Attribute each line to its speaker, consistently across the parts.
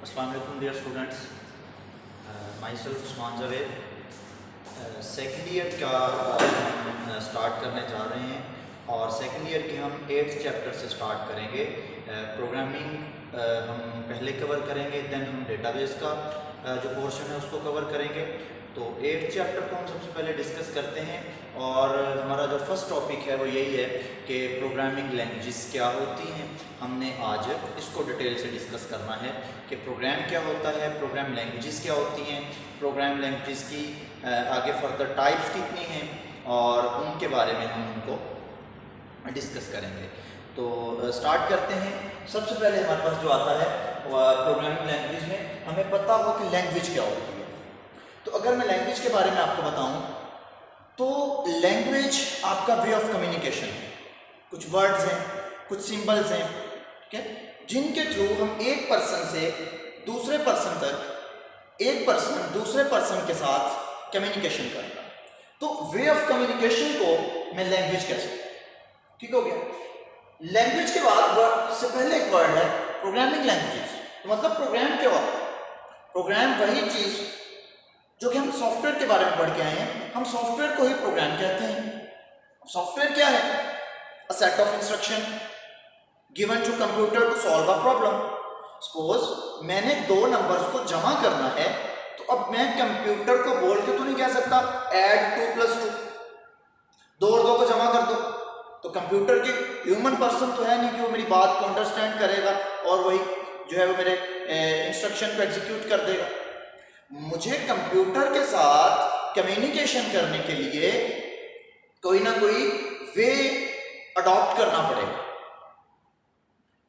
Speaker 1: अस्सलाम वालेकुम dear students, myself Usman Javed. Second year का हम स्टार्ट करने जा रहे हैं और सेकेंड ईयर के हम 8th चैप्टर से स्टार्ट करेंगे। प्रोग्रामिंग हम पहले कवर करेंगे, देन हम डेटाबेस का जो पोर्शन है उसको कवर करेंगे। तो 8th चैप्टर को हम सबसे पहले डिस्कस करते हैं और हमारा जो फर्स्ट टॉपिक है वो यही है कि प्रोग्रामिंग लैंग्वेजेस क्या होती हैं। हमने आज इसको डिटेल से डिस्कस करना है कि प्रोग्राम क्या होता है, प्रोग्राम लैंग्वेजेस क्या होती हैं, प्रोग्राम लैंग्वेजेस की आगे फर्दर टाइप्स कितनी हैं और उनके बारे में हम उनको डिस्कस करेंगे। तो स्टार्ट करते हैं। सबसे पहले हमारे पास जो आता है प्रोग्रामिंग लैंग्वेज में हमें पता हो कि लैंग्वेज क्या होती है। तो अगर मैं लैंग्वेज के बारे में आपको बताऊं तो लैंग्वेज आपका वे ऑफ कम्युनिकेशन है। कुछ वर्ड्स हैं, कुछ सिंबल्स हैं, ठीक है, जिनके थ्रू हम एक पर्सन से दूसरे पर्सन तक, एक पर्सन दूसरे पर्सन के साथ कम्युनिकेशन करता है। तो वे ऑफ कम्युनिकेशन को मैं लैंग्वेज कह सकता हूं। ठीक हो गया। लैंग्वेज के बाद से पहले एक वर्ड है प्रोग्रामिंग लैंग्वेज। मतलब प्रोग्राम क्या होता है? प्रोग्राम वही चीज जो कि हम सॉफ्टवेयर के बारे में पढ़ के आए हैं, हम सॉफ्टवेयर को ही प्रोग्राम कहते हैं। सॉफ्टवेयर क्या है? A set of instruction given to computer to solve a problem. Suppose मैंने दो नंबर्स को जमा करना है, तो अब मैं कंप्यूटर को बोल के तो नहीं कह सकता ऐड 2 + 2, 2 और 2 को जमा कर दो। तो कंप्यूटर के ह्यूमन पर्सन तो है नहीं कि वो मेरी बात को अंडरस्टैंड करेगा और वही जो है वो मेरे इंस्ट्रक्शन को एग्जीक्यूट कर देगा। मुझे कंप्यूटर के साथ कम्युनिकेशन करने के लिए कोई ना कोई वे अडॉप्ट करना पड़ेगा।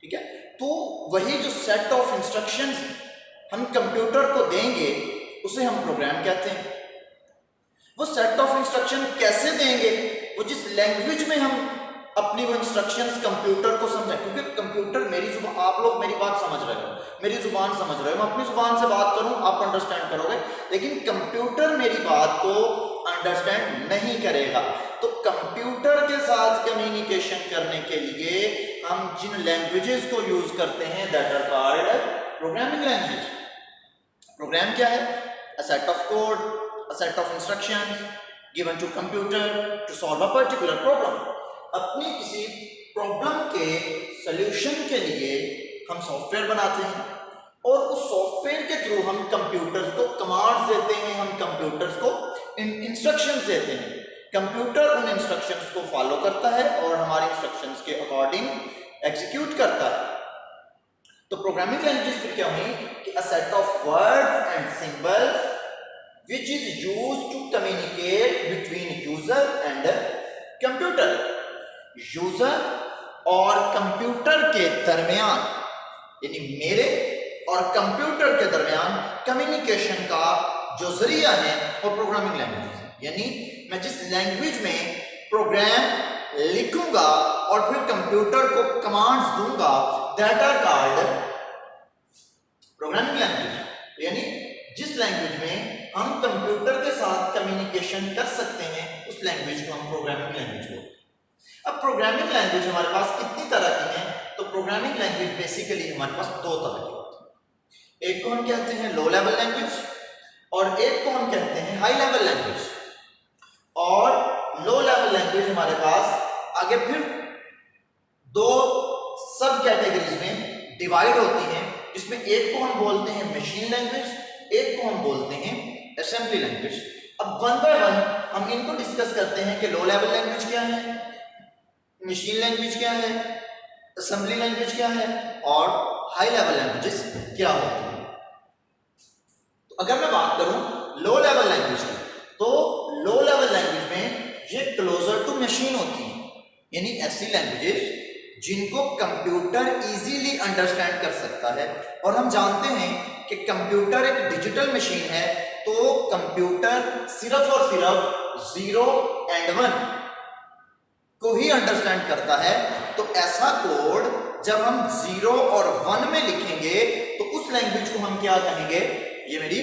Speaker 1: ठीक है। तो वही जो सेट ऑफ इंस्ट्रक्शंस हम कंप्यूटर को देंगे उसे हम प्रोग्राम कहते हैं। वो सेट ऑफ इंस्ट्रक्शन कैसे देंगे? वो जिस लैंग्वेज में हम अपनी वो इंस्ट्रक्शंस कंप्यूटर को समझाएं, क्योंकि कंप्यूटर मेरी जुबान, आप लोग मेरी बात समझ रहे हो, मेरी जुबान समझ रहे हो, मैं अपनी जुबान से बात करूं आप अंडरस्टैंड करोगे, लेकिन कंप्यूटर मेरी बात को अंडरस्टैंड नहीं करेगा। तो कंप्यूटर के साथ कम्युनिकेशन करने के लिए हम जिन लैंग्वेजेस को यूज करते हैं that are called programming language. Program क्या है? A set of code, a set of instructions given to computer to solve a particular problem. अपनी किसी प्रॉब्लम के सॉल्यूशन के लिए हम सॉफ्टवेयर बनाते हैं और उस सॉफ्टवेयर के थ्रू हम कंप्यूटर्स को कमांड्स देते हैं, हम कंप्यूटर्स को इंस्ट्रक्शंस देते हैं। कंप्यूटर उन इंस्ट्रक्शंस को फॉलो करता है और हमारे इंस्ट्रक्शंस के अकॉर्डिंग एग्जीक्यूट करता है। तो प्रोग्रामिंग लैंग्वेज फिर क्या हुई कि a set of words and symbols which is used to communicate between user and computer. User और कंप्यूटर के दरमियान, यानी मेरे और कंप्यूटर के दरमियान कम्युनिकेशन का जो जरिया है वो प्रोग्रामिंग लैंग्वेज है। यानी मैं जिस लैंग्वेज में प्रोग्राम लिखूंगा और फिर कंप्यूटर को कमांड्स दूंगा that are called programming language. यानी जिस लैंग्वेज में हम कंप्यूटर के साथ कम्युनिकेशन कर सकते हैं उस लैंग्वेज को हम प्रोग्रामिंग लैंग्वेज बोलते हैं। अब प्रोग्रामिंग लैंग्वेज हमारे पास कितनी तरह की हैं? तो प्रोग्रामिंग लैंग्वेज बेसिकली हमारे पास दो तरह की होती है। एक को हम कहते हैं लो लेवल लैंग्वेज और एक को हम कहते हैं हाई लेवल लैंग्वेज। और लो लेवल लैंग्वेज हमारे पास आगे फिर दो सब कैटेगरीज में डिवाइड होती हैं, जिसमें एक को हम बोलते हैं मशीन लैंग्वेज, एक को हम बोलते हैं असेंबली लैंग्वेज। अब वन बाय वन हम इनको डिस्कस करते हैं कि लो लेवल लैंग्वेज क्या है, मशीन लैंग्वेज क्या है, असेंबली लैंग्वेज क्या है और हाई लेवल लैंग्वेजेस क्या होती है। तो अगर मैं बात करूं लो लेवल लैंग्वेज की, तो लो लेवल लैंग्वेज में ये क्लोजर टू मशीन होती है, यानी ऐसी लैंग्वेजेस जिनको कंप्यूटर इजीली अंडरस्टैंड कर सकता है। और हम जानते हैं कि कंप्यूटर एक डिजिटल मशीन है, तो कंप्यूटर सिर्फ और सिर्फ 0 और 1 को ही अंडरस्टैंड करता है। तो ऐसा कोड जब हम 0 और 1 में लिखेंगे तो उस लैंग्वेज को हम क्या कहेंगे? ये मेरी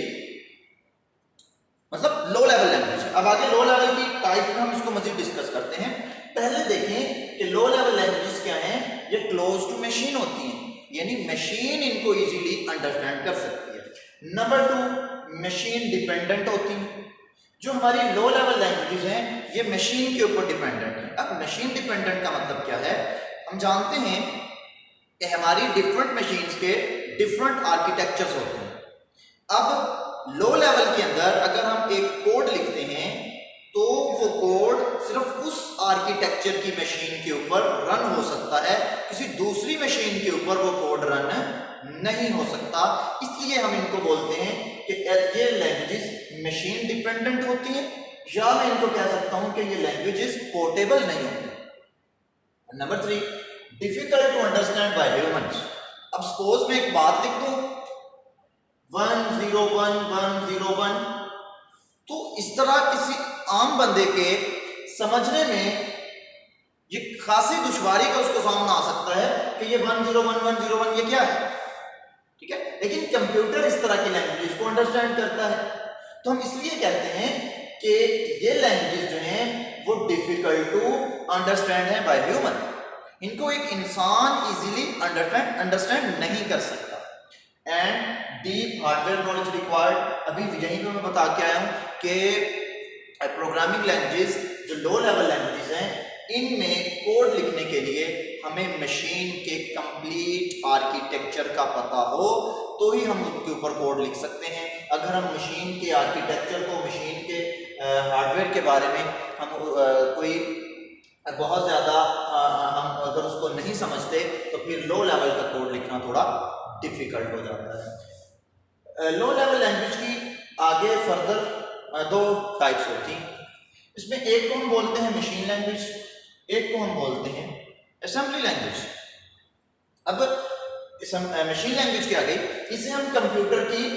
Speaker 1: मतलब लो लेवल लैंग्वेज। अब आगे लो लेवल की टाइप में हम इसको मजीद डिस्कस करते हैं। पहले देखें कि लो लेवल लैंग्वेजेस क्या हैं। ये क्लोज टू मशीन होती हैं, यानी मशीन इनको इजीली अंडरस्टैंड कर सकती है। नंबर 2, मशीन डिपेंडेंट होती है। जो हमारी लो लेवल लैंग्वेजेस हैं ये मशीन के ऊपर डिपेंडेंट है। अब मशीन डिपेंडेंट का मतलब क्या है? हम जानते हैं कि हमारी डिफरेंट मशीन्स के डिफरेंट आर्किटेक्चर्स होते हैं। अब लो लेवल के अंदर अगर हम एक कोड लिखते हैं तो वो कोड सिर्फ उस आर्किटेक्चर की मशीन के ऊपर रन हो सकता है, किसी दूसरी मशीन के ऊपर वो कोड रन नहीं हो सकता। इसलिए हम इनको बोलते हैं कि ये लैंग्वेजेस मशीन डिपेंडेंट होती हैं, या मैं इनको कह सकता हूं कि ये लैंग्वेजेस पोर्टेबल नहीं होती। Number 3, difficult to understand by humans. अब सपोज मैं एक बात लिख दूं 101 तो इस तरह किसी आम बंदे के समझने में ये खासी दुश्वारी का उसको सामना आ सकता है कि ये 101 ये क्या है, ठीक है। लेकिन कंप्यूटर इस तरह की लैंग्वेज को अंडरस्टैंड करता है, तो हम इसलिए कहते हैं कि ये लैंग्वेज जो हैं वो डिफिकल्ट टू अंडरस्टैंड है बाय ह्यूमन। इनको एक इंसान इजीली अंडरस्टैंड नहीं कर सकता। And deep hardware knowledge required. अभी यहीं पे मैं बता के आया हूं कि प्रोग्रामिंग लैंग्वेजेस जो लो लेवल लैंग्वेजेस हैं इनमें कोड लिखने के लिए हमें मशीन के कंप्लीट आर्किटेक्चर का पता हो तो ही हम उसके ऊपर कोड लिख सकते हैं। अगर हम मशीन के आर्किटेक्चर को, मशीन के हार्डवेयर के बारे में हम कोई बहुत ज़्यादा हम अगर उसको नहीं समझते तो फिर लो लेवल का कोड लिखना थोड़ा डिफिकल्ट हो जाता है। लो लेवल लैंग्वेज की आगे फर्दर 2 टाइप्स होती हैं। इसमें एक को हम बोलते हैं मशीन लैंग्वेज, एक को हम बोलते हैं असेंबली लैंग्वेज। अब मशीन लैंग्वेज क्या गई, इसे हम कंप्यूटर की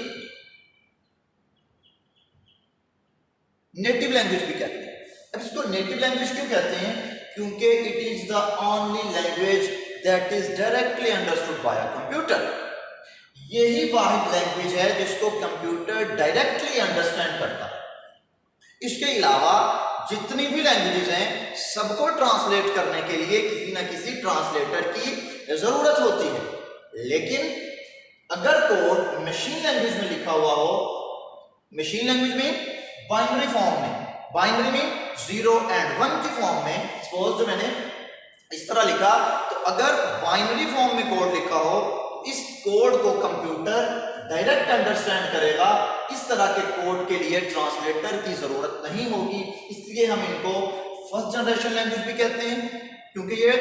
Speaker 1: नेटिव लैंग्वेज भी कहते हैं। अब इसको नेटिव लैंग्वेज क्यों कहते हैं? क्योंकि it is the only language that is directly understood by a computer. यही वाहिद लैंग्वेज है जिसको कंप्यूटर डायरेक्टली अंडरस्टैंड करता है। इसके अलावा जितनी भी लैंग्वेजेस हैं सबको ट्रांसलेट करने के लिए किसी ना किसी ट्रांसलेटर की जरूरत होती है। लेकिन अगर कोड मशीन लैंग्वेज में लिखा हुआ हो, मशीन लैंग्वेज में बाइनरी फॉर्म में, बाइनरी में 0 और 1 की फॉर्म में, सपोज जो मैंने इस तरह लिखा, तो अगर बाइनरी फॉर्म में कोड लिखा हो इस कोड को कंप्यूटर डायरेक्ट अंडरस्टैंड करेगा। इस तरह के कोड के लिए ट्रांसलेटर की जरूरत नहीं होगी। इसलिए हम इनको फर्स्ट जनरेशन लैंग्वेज भी कहते हैं, क्योंकि ये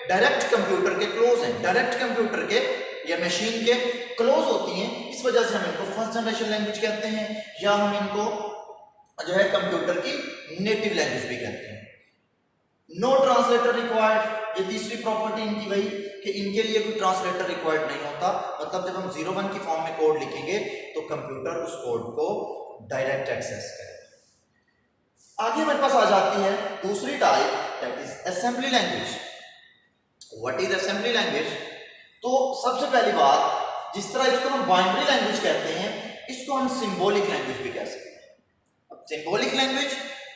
Speaker 1: डायरेक्ट कंप्यूटर के क्लोज हैं, डायरेक्ट कंप्यूटर के या मशीन के क्लोज होती हैं। इस वजह से हम इनको फर्स्ट जनरेशन लैंग्वेज कहते हैं, या हम इनको जो है कंप्यूटर की नेटिव लैंग्वेज भी कहते हैं। नो ट्रांसलेटर रिक्वायर्ड, ये तीसरी प्रॉपर्टी इनकी वही कि इनके लिए कोई ट्रांसलेटर रिक्वायर्ड नहीं होता। मतलब जब हम 0-1 की फॉर्म में कोड लिखेंगे तो कंप्यूटर उस कोड को डायरेक्ट एक्सेस करेगा। आगे हमारे पास आ जाती है दूसरी type, that is assembly language. What is assembly language? तो सबसे पहली बात, जिस तरह इसको हम बाइनरी लैंग्वेज कहते हैं, इसको हम सिंबॉलिक लैंग्वेज भी कह सकते हैं। अब symbolic language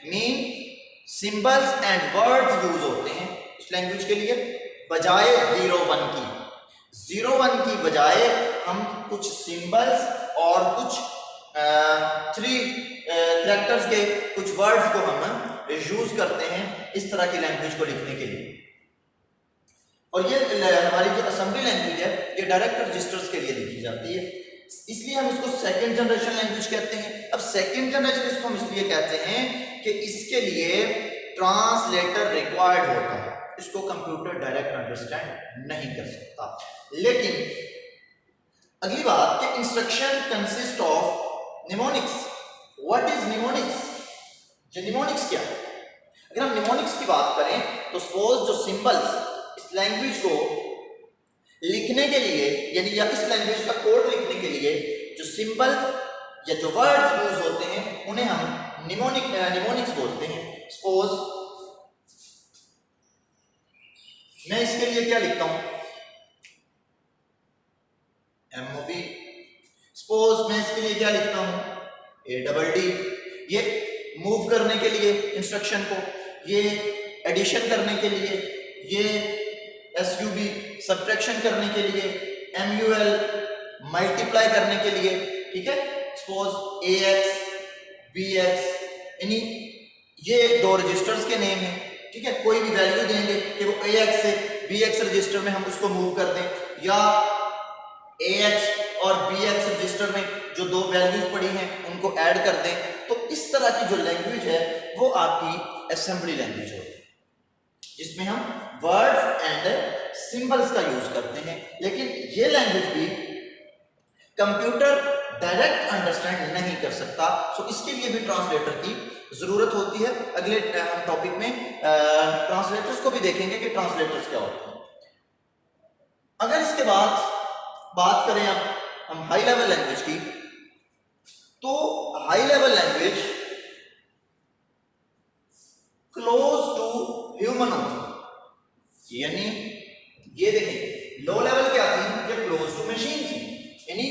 Speaker 1: mean symbols and words use होते हैं इस लैंग्वेज के लिए। बजाय 0-1 की, 0-1 की बजाय हम कुछ सिंबल्स और कुछ 3 कैरेक्टर्स के कुछ वर्ड्स को हम यूज करते हैं इस तरह की लैंग्वेज को लिखने के लिए। और ये हमारी जो असेंबली लैंग्वेज है ये डायरेक्ट रजिस्टर्स के लिए लिखी जाती है, इसलिए हम इसको सेकेंड जनरेशन लैंग्वेज कहते हैं। अब सेकेंड जनरेशन इसको हम इसलिए कहते हैं कि इसके लिए ट्रांसलेटर रिक्वायर्ड होता है, इसको कंप्यूटर डायरेक्ट अंडरस्टैंड नहीं कर सकता। लेकिन अगली बात कि instruction consist of mnemonics. What is mnemonics? जो निमोनिक्स क्या है? अगर हम निमोनिक्स की बात करें तो सपोज जो सिंबल्स इस लैंग्वेज को लिखने के लिए, यानी या इस लैंग्वेज का कोड लिखने के लिए जो सिंबल या जो वर्ड्स यूज होते हैं उन्हें हम निमोनिक्स बोलते हैं। सपोज मैं इसके लिए क्या लिखता हूं? MOV। सपोज मैं इसके लिए क्या लिखता हूं? ADD। ये मूव करने के लिए इंस्ट्रक्शन को, ये एडिशन करने के लिए, ये SUB सब्ट्रैक्शन करने के लिए, MUL मल्टीप्लाई करने के लिए, ठीक है, सपोज AX BX, यानी ये दो रजिस्टर्स के नेम है, ठीक है, कोई भी वैल्यू देंगे कि वो AX से BX रजिस्टर में हम उसको मूव कर दें, या AX और BX रजिस्टर में जो दो वैल्यूज पड़ी हैं उनको ऐड कर दें। तो इस तरह की जो लैंग्वेज है वो आपकी असेंबली लैंग्वेज होगी, जिसमें हम वर्ड्स एंड सिंबल्स का यूज करते हैं। लेकिन ये लैंग्वेज भी कंप्यूटर डायरेक्ट अंडरस्टैंड नहीं कर सकता, सो इसके लिए भी ट्रांसलेटर की जरूरत होती है। अगले हम टॉपिक में ट्रांसलेटर्स को भी देखेंगे कि ट्रांसलेटर्स क्या होते हैं। अगर इसके बाद बात करें अब हम हाई लेवल लैंग्वेज की, तो high level language close to human होती है, यानी ये देखें लो लेवल क्या थी, ये क्लोज टू मशीन थी, यानी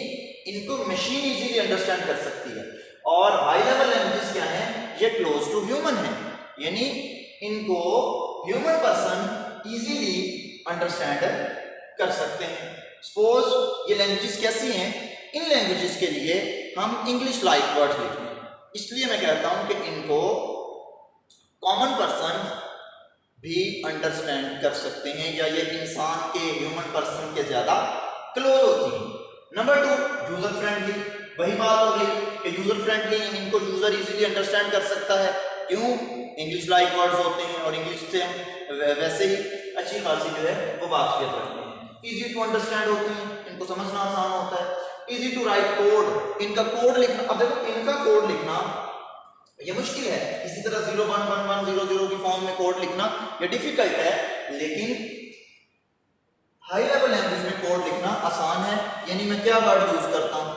Speaker 1: इनको मशीन इजीली अंडरस्टैंड कर सकती है। और हाई लेवल लैंग्वेजेस क्या है, ये क्लोज टू ह्यूमन है, यानी इनको ह्यूमन पर्सन इजीली अंडरस्टैंड कर सकते हैं। सपोज ये लैंग्वेजेस कैसी हैं, इन लैंग्वेजेस के लिए हम इंग्लिश लाइक वर्ड्स लिखते हैं, इसलिए मैं कहता हूं कि इनको कॉमन पर्सन भी अंडरस्टैंड कर सकते हैं, या ये इंसान के ह्यूमन पर्सन के ज्यादा क्लोज होती है। नंबर 2, यूजर फ्रेंडली, वही बात हो गई कि यूजर फ्रेंडली, इनको यूजर इजीली अंडरस्टैंड कर सकता है, क्यों, इंग्लिश लाइक वर्ड्स होते हैं और इंग्लिश से हम वैसे ही अच्छी खासी जो है वो वाकफियत रखते हैं। इजी टू अंडरस्टैंड होती हैं, इनको समझना आसान होता है। इजी टू राइट कोड, इनका कोड लिखना, अब देखो इनका कोड लिखना ये मुश्किल है, इसी तरह 011100 की फॉर्म में कोड लिखना ये डिफिकल्ट है, लेकिन हाई लेवल लैंग्वेज में कोड लिखना आसान है। यानी मैं क्या वर्ड यूज करता हूं,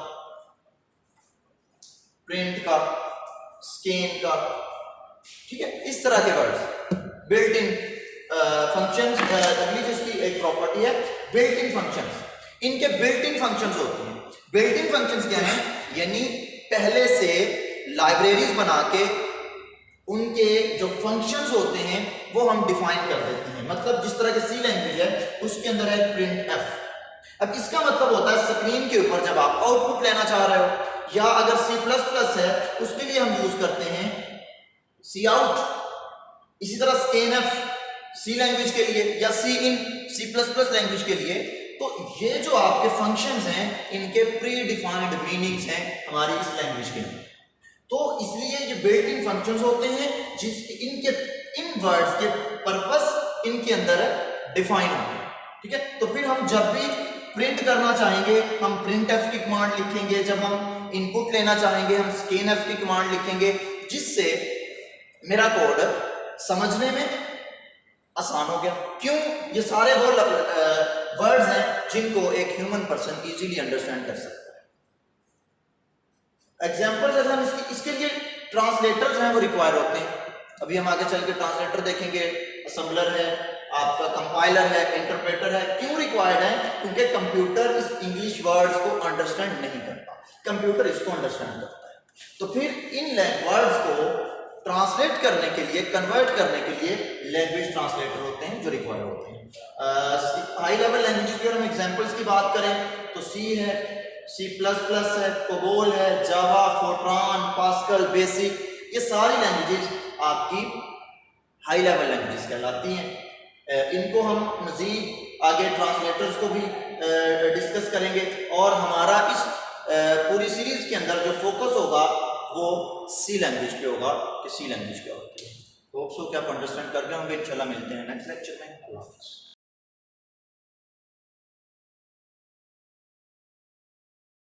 Speaker 1: प्रिंट का, स्कैन का, ठीक है, इस तरह के वर्ड्स। बिल्ट इन फंक्शंस, अगली जिसकी एक प्रॉपर्टी है बिल्ट इन फंक्शंस, इनके बिल्ट इन फंक्शंस होते हैं। बिल्ट इन फंक्शंस क्या हैं, यानी पहले से लाइब्रेरीज बना के उनके जो फंक्शंस होते हैं वो हम डिफाइन कर देते हैं। मतलब जिस तरह के सी लैंग्वेज है उसके अंदर है प्रिंट एफ। अब इसका मतलब होता है स्क्रीन के ऊपर जब आप आउटपुट लेना चाह रहे हो, या अगर C++ है उसके लिए हम यूज करते हैं सी आउट। इसी तरह स्कैन एफ सी लैंग्वेज के लिए, या सी इन C++ लैंग्वेज के लिए। तो ये जो आपके फंक्शंस हैं इनके प्री डिफाइंड मीनिंग्स हैं हमारी इस लैंग्वेज के अंदर। तो इसलिए ये बिल्ट इन फंक्शंस होते हैं जिसके इनके इन वर्ड्स के पर्पस इनके अंदर डिफाइन होते हैं, ठीक है। तो फिर हम जब भी प्रिंट करना चाहेंगे हम प्रिंट एफ की कमांड लिखेंगे, जब हम इनपुट लेना चाहेंगे हम स्कैन एफ की कमांड लिखेंगे, जिससे मेरा कोड समझने में आसान हो गया। क्यों, ये सारे वो वर्ड्स हैं जिनको एक ह्यूमन पर्सन इजीली अंडरस्टैंड कर सकता है। एग्जांपल्स अगर हम इसके लिए ट्रांसलेटर्स हैं वो रिक्वायर होते हैं। अभी हम आगे चल के ट्रांसलेटर देखेंगे, असेंबलर है, आपका कंपाइलर है, इंटरप्रेटर है। क्यों रिक्वायर्ड है, क्योंकि कंप्यूटर इस इंग्लिश वर्ड्स को अंडरस्टैंड नहीं करता, कंप्यूटर इसको अंडरस्टैंड करता है। तो फिर इन वर्ड्स को ट्रांसलेट करने के लिए, कन्वर्ट करने के लिए लैंग्वेज ट्रांसलेटर होते हैं जो रिक्वायर होते हैं। हाई लेवल लैंग्वेज की अगर हम एग्जांपल्स की बात करें तो सी है, C++ है, कोबोल है, जावा, फोर्ट्रान, पास्कल, बेसिक, ये सारी लैंग्वेजेस आपकी हाई लेवल लैंग्वेजेस कहलाती हैं। इनको हम मजीद आगे ट्रांसलेटर्स को भी डिस्कस करेंगे, और हमारा इस पूरी सीरीज के अंदर जो फोकस होगा वो सी लैंग्वेज पे होगा कि सी लैंग्वेज क्या होती है। होप सो कि आप अंडरस्टैंड कर गए होंगे। इंशाल्लाह मिलते हैं नेक्स्ट लेक्चर में। अल्लाह हाफ़िज़।